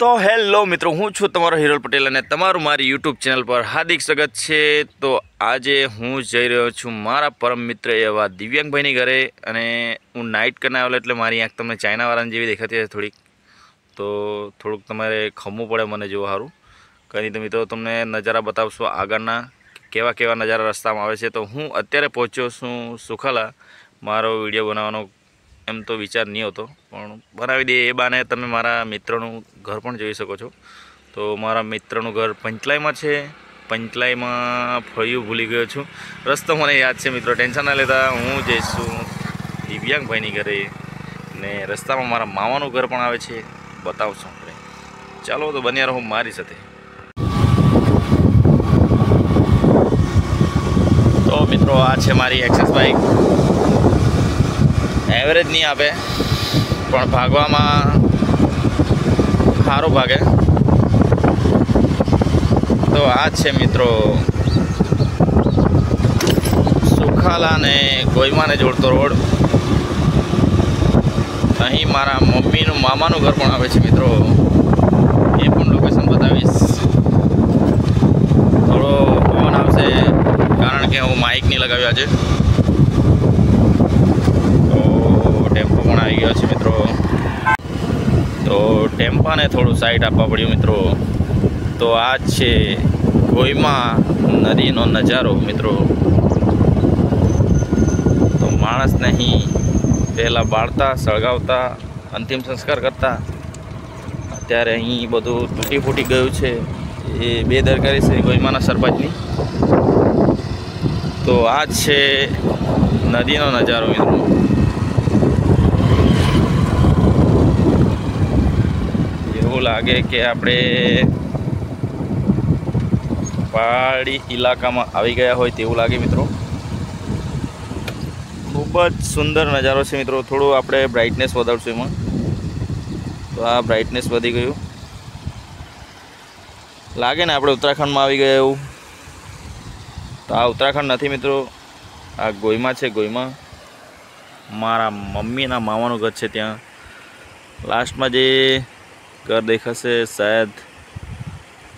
तो हेलो मित्रों, हूँ छूँ तमारो हिरोल पटेल अने तमारुं मारी यूट्यूब चैनल पर हार्दिक स्वागत है। तो आज हूँ जई रह्यो छूँ मारा परम मित्र एवा दिव्यांग भाईनी घरे अने हूँ नाइट करने आवेलो एटले मारी आँख तमने चाइनावाळानी जेवी देखाती हशे थोड़ी, तो थोड़ुंक तमारे खमવું પડે મને જેવું સારું कहीं। तो मित्रों तमने नजारा बतावशो आगळना केवा केवा नजारा रस्तामां आवे छे। तो हूँ अत्यारे पहोंच्यो छूं सुखाला। मारो विडियो बनावવાનો एम तो विचार नहीं होतो पण बनावी दे ए बाने तमे मारा मित्रोनुं घर पण जोई शको छो। तो मारा मित्रनुं घर पंचलाईमां छे। पंचलाईमां फळियुं भूली गयो छुं, रस्तो मने याद छे मित्रों, टेन्शन ना लेता। हूँ जईशुं दिव्यांग भाईनी घरे ने रस्तामां मारा मामानुं घर पण आवे छे, बतावशुं आपणे। चालो तो बन्या रहो मारी साथे। तो मित्रों आ छे मारी एक्सेस बाइक। एवरेज नहीं आपे पण भागवामां सारो भागे। तो आ छे मित्रों सुखाला ने गोईमा ने जोड़तो रोड। अहीं मारा मम्मीनुं मामानुं घर पण आवे छे मित्रों, ए पण लोकेशन बतावीश। थोड़ो पवन आवशे कारण के हूँ माइक नहीं लगाव्यो आजे। टेम्पो पण आई गयो छे मित्रों, तो टेम्पा ने थोड़ू साइड आपवा पड्युं मित्रों। तो आ छे गोईमा नदीनो नजारो मित्रों। तो माणस नहीं पहला बाळता सळगावता अंतिम संस्कार करता, अत्यारे अहीं बधुं तूटी फूटी गयुं छे। ए बेदरकारी छे गोईमाना सरपंचनी। तो आ छे नदीनो नजारो मित्रों। એવું લાગે કે આપણે પહાડી ઇલાકામાં આવી ગયા હોય તેવું લાગે મિત્રો। ખૂબ જ સુંદર નજારો છે મિત્રો। થોડું આપણે બ્રાઇટનેસ વધારશું એમાં, તો આ બ્રાઇટનેસ વધી ગયું લાગે ને આપણે ઉત્તરાખંડમાં આવી ગયા એવું। તો આ ઉત્તરાખંડ નથી મિત્રો, આ ગોઈમા છે। ગોઈમા મારા મમ્મીના મામાનું ઘર છે। ત્યાં લાસ્ટમાં જે घर देखा से शायद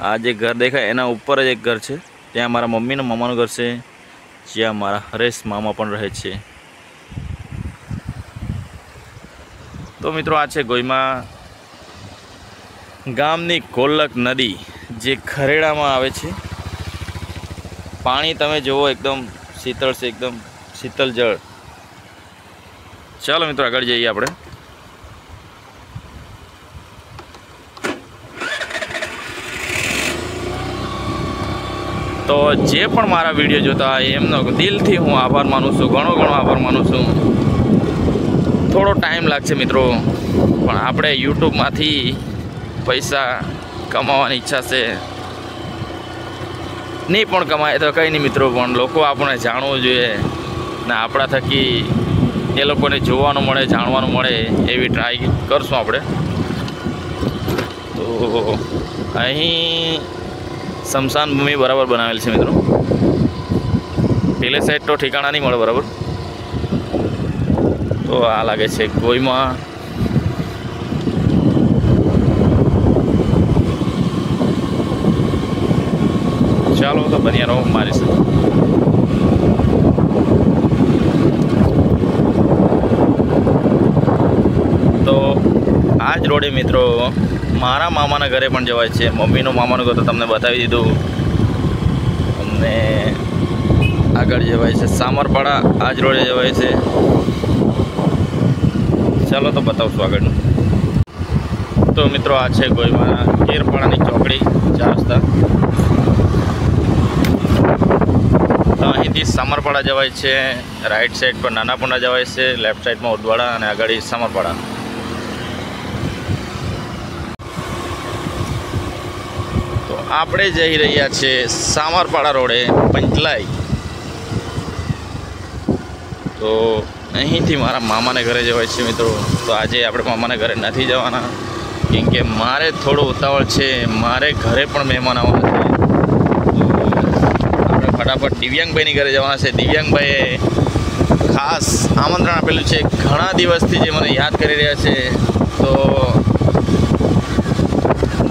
आज एक घर देखा एना ऊपर ज एक घर है, त्या मारा मम्मी ने मामा घर से, ज्यां मारा हरेश मामा पण रहे छे। तो मित्रों आ छे गोईमा गामनी कोलक नदी जे खरेड़ा में आवे छे। पानी तमे जोवो एकदम शीतल से, एकदम शीतल जल। चलो मित्रों आगळ जईए आपणे। तो जे पण मारा विडियो जोता एमनो दिलथी हूँ आभार मानु छुं, घणो घणो आभार मानु छुं। थोड़ो टाइम लागशे मित्रों, पण आपणे यूट्यूब मांथी पैसा कमावानी इच्छा छे। नहीं पण कमाए तो कई नहीं मित्रों, पण लोको आपणे जाणवुं जोईए ने आपणा थकी ए लोकोने जोवानुं मळे, जाणवानुं मळे एवी ट्राय करशुं आपणे। तो अहीं शमशान भूमि बराबर बनावेल छे मित्रों। पेले साइड तो ठिकाणा नहीं मळे बराबर। तो आ लागे छे गोईमा। चालो तो बनिया रहो मारी साथे। तो आज रोडे मित्रों मारा मामाना घरे पण जवाय छे। मम्मीनो मामानुं घर तो तमने बतावी दीधुं अने आगळ जवाय छे सामरपाड़ा। आज रोडे जवाय छे। चलो तो बतावशुं आगळनुं। तो मित्रों आ छे गोईमा केरपाड़ानी चौकड़ी 4 रस्ता। तो અહીંથી સામરપાડા જવાય છે। રાઈટ સાઈડ પર નાનાપોંડા જવાય છે, લેફ્ટ સાઈડમાં ઉદવાડા અને આગળ સામરપાડા। આપણે જઈ રહ્યા છે સામરપાડા રોડે पंचलाई। તો અહીંથી મારા મામાને ઘરે જવાય છે મિત્રો। તો આજે આપણે મામાને ઘરે નથી જવાના, કેમ કે મારે થોડું ઉતાવળ છે, મારે ઘરે પણ મહેમાન આવવાના છે। આપણે ફટાફટ દિવ્યાંગભાઈની ઘરે જવાના છે। દિવ્યાંગભાઈએ ખાસ આમંત્રણ આપેલું છે, ઘણા દિવસથી જે મને યાદ કરી રહ્યા છે। તો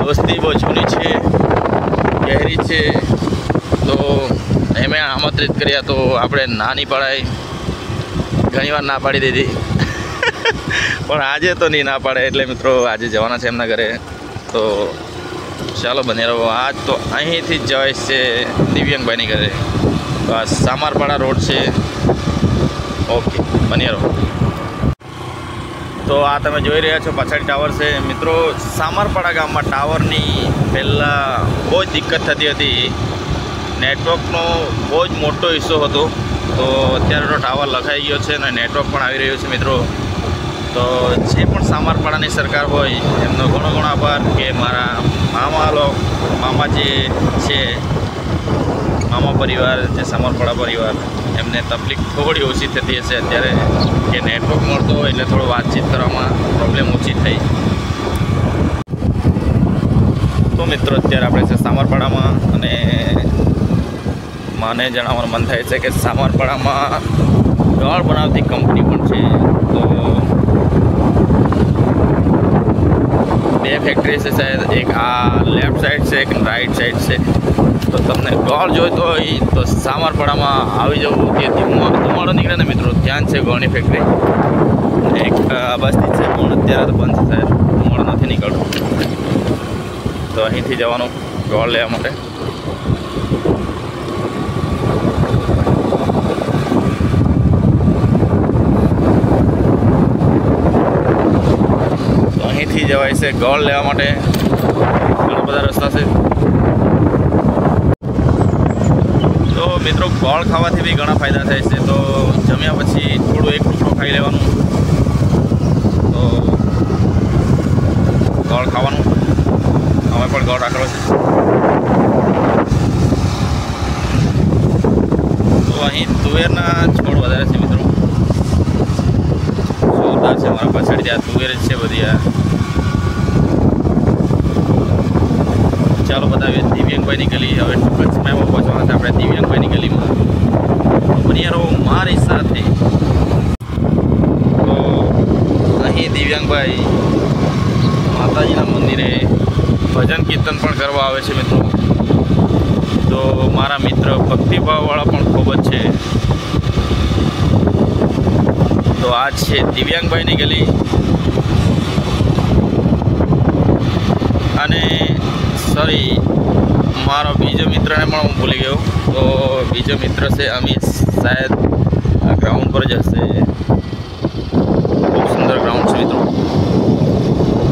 દોસ્તી બહુ જૂની છે, ગહેરી છે. તો એમે આમંત્રિત કર્યા તો આપણે ના નહીં પડાય, ઘણીવાર ના પાડી દીધી. પણ આજે તો નહીં ના પાડે, એટલે મિત્રો આજે જવાના છે એમના ઘરે. તો ચાલો બને રહો. આજ તો અહીંથી જ જવાય છે દિવ્યાંગભાઈની ઘરે. તો આ સામરપાડા રોડ છે. ઓકે, બની રહો. તો આ તમે જોઈ રહ્યા છો પાછળ ટાવર છે મિત્રો. સામરપાડા ગામમાં ટાવરની પહેલાં બહુ જ દિક્કત થતી હતી, નેટવર્કનો બહુ જ મોટો ઇસ્યુ હતો. તો અત્યારે તો ટાવર લખાઈ ગયો છે અને નેટવર્ક પણ આવી રહ્યું છે મિત્રો. તો જે પણ સામરપાડાની સરકાર હોય એમનો ઘણો ઘણો આભાર કે મારા મામા જે છે, મામા પરિવાર, જે સામરપાડા પરિવાર, એમને તકલીફ થોડી ઓછી થતી હશે અત્યારે કે નેટવર્ક મળતો હોય એટલે થોડું વાતચીત કરવામાં પ્રોબ્લેમ ઓછી થઈ. તો મિત્રો અત્યારે આપણે છે સામરપાડામાં, અને મને જણાવવાનું મન થાય છે કે સામરપાડામાં ગોળ બનાવતી કંપની પણ છે. તો 2 ફેક્ટરી છે શાયદ, એક આ લેફ્ટ સાઈડ છે, એક રાઈટ સાઈડ છે. તો તમને ગોળ જોઈતો હોય તો સામરપાડામાં આવી જવું. કે ધુમાડો નીકળે ને મિત્રો, ત્યાં છે ગોળની ફેક્ટરી. એક બસ્તી છે પણ અત્યારે તો બંધ છે શાયદ, ધુમાડો નથી નીકળતો. તો અહીંથી જવાનું ગોળ લેવા માટે. તો અહીંથી જવાય છે ગોળ લેવા માટે. ઘણા બધા રસ્તા છે. તો મિત્રો ગોળ ખાવાથી બી ઘણા ફાયદા થાય છે. તો જમ્યા પછી થોડું એક ટુકડો ખાઈ લેવાનું. તો ગોળ ખાવાનું. અમે પણ ગોળ રાખેલો છે. તો અહીં તુવેરના છોડ વધારે છે મિત્રો, જોરદાર છે. મારા પાછળ ત્યાં તુવેર જ છે બધી. આ ચાલો બતાવીએ દિવ્યાંગભાઈની ગલી. હવે ટૂંક જ સમયમાં પહોંચવાના છે આપણે દિવ્યાંગભાઈની ગલીમાં. બની રહો મારી સાથે. તો અહીં દિવ્યાંગભાઈ માતાજીના મંદિરે ભજન કીર્તન પણ કરવા આવે છે મિત્રો. તો મારા મિત્ર ભક્તિભાવવાળા પણ ખૂબ જ છે. તો આ છે દિવ્યાંગભાઈની ગલી. અને સોરી, મારો બીજો મિત્રને પણ હું ભૂલી ગયો. તો બીજો મિત્ર છે અમિત, શાયદ આ ગ્રાઉન્ડ પર જ હશે. ખૂબ સુંદર ગ્રાઉન્ડ છે મિત્રો.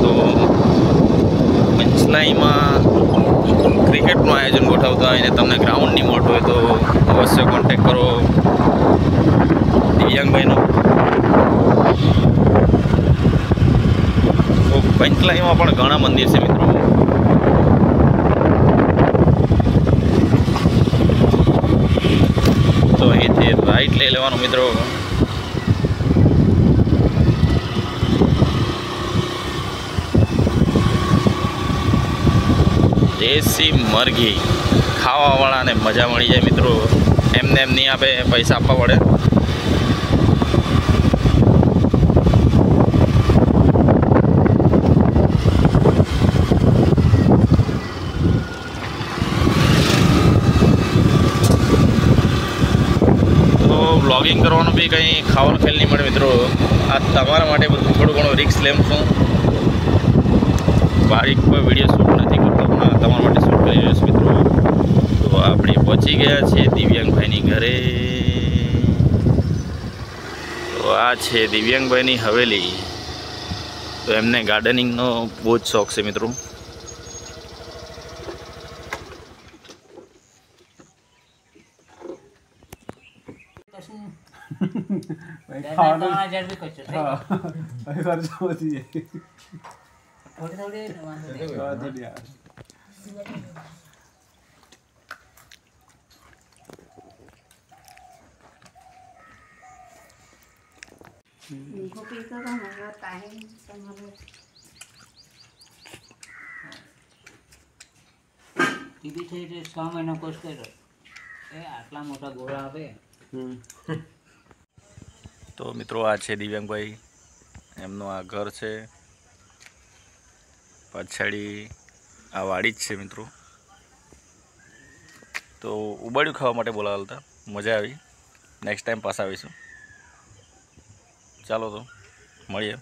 તો પંચલાઈમાં ક્રિકેટનું આયોજન ગોઠવતા હોય ને તમને ગ્રાઉન્ડની મોટ હોય તો અવશ્ય કોન્ટેક કરો દિવ્યાંગભાઈનો. તો પંચલાઈમાં પણ ઘણા મંદિર છે મિત્રો. તો અહીંથી રાઈટ લઈ લેવાનું મિત્રો. દેશી મરઘી ખાવાવાળાને મજા મળી જાય મિત્રો. એમને એમ નહીં આપે, પૈસા આપવા પડે. તો વ્લોગિંગ કરવાનું બી કંઈ ખાવાનો ખેલ નહીં મળે મિત્રો. આ તમારા માટે બધું થોડું ઘણું રિસ્ક લેમ છું. બારીક કોઈ વિડીયો શૂટ નથી કરતો, પણ તમારા માટે શૂટ કરી રહ્યો છું મિત્રો. તો આપણે પહોંચી ગયા છીએ દિવ્યાંગભાઈની ઘરે. તો આ છે દિવ્યાંગભાઈની હવેલી. તો એમને ગાર્ડનિંગનો બહુ જ શોખ છે મિત્રો. ટીવી થઈ એટલે 6 મહિના કોર્સ કર્યો. એ આટલા મોટા ગોળા આપે. તો મિત્રો આ છે દિવ્યાંગભાઈ, એમનું આ ઘર છે. પાછળી આ વાડી જ છે મિત્રો. તો ઉબાડ્યું ખાવા માટે બોલાવેલ હતા, મજા આવી. નેક્સ્ટ ટાઈમ પાછા આવીશું. ચાલો તો મળીએ.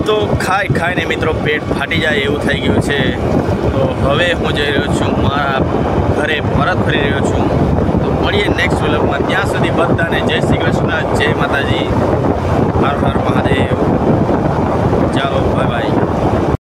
તો ખાઈને મિત્રો પેટ ફાટી જાય એવું થઈ ગયું છે. તો હવે હું જઈ રહ્યો છું મારા ઘરે પરત ફરી રહ્યો છું. તો મળીએ નેક્સ્ટ વ્લોગમાં. ત્યાં સુધી બધાને જય શ્રી કૃષ્ણ, જય માતાજી, હર હર મહાદેવ. ચાલો બાય બાય.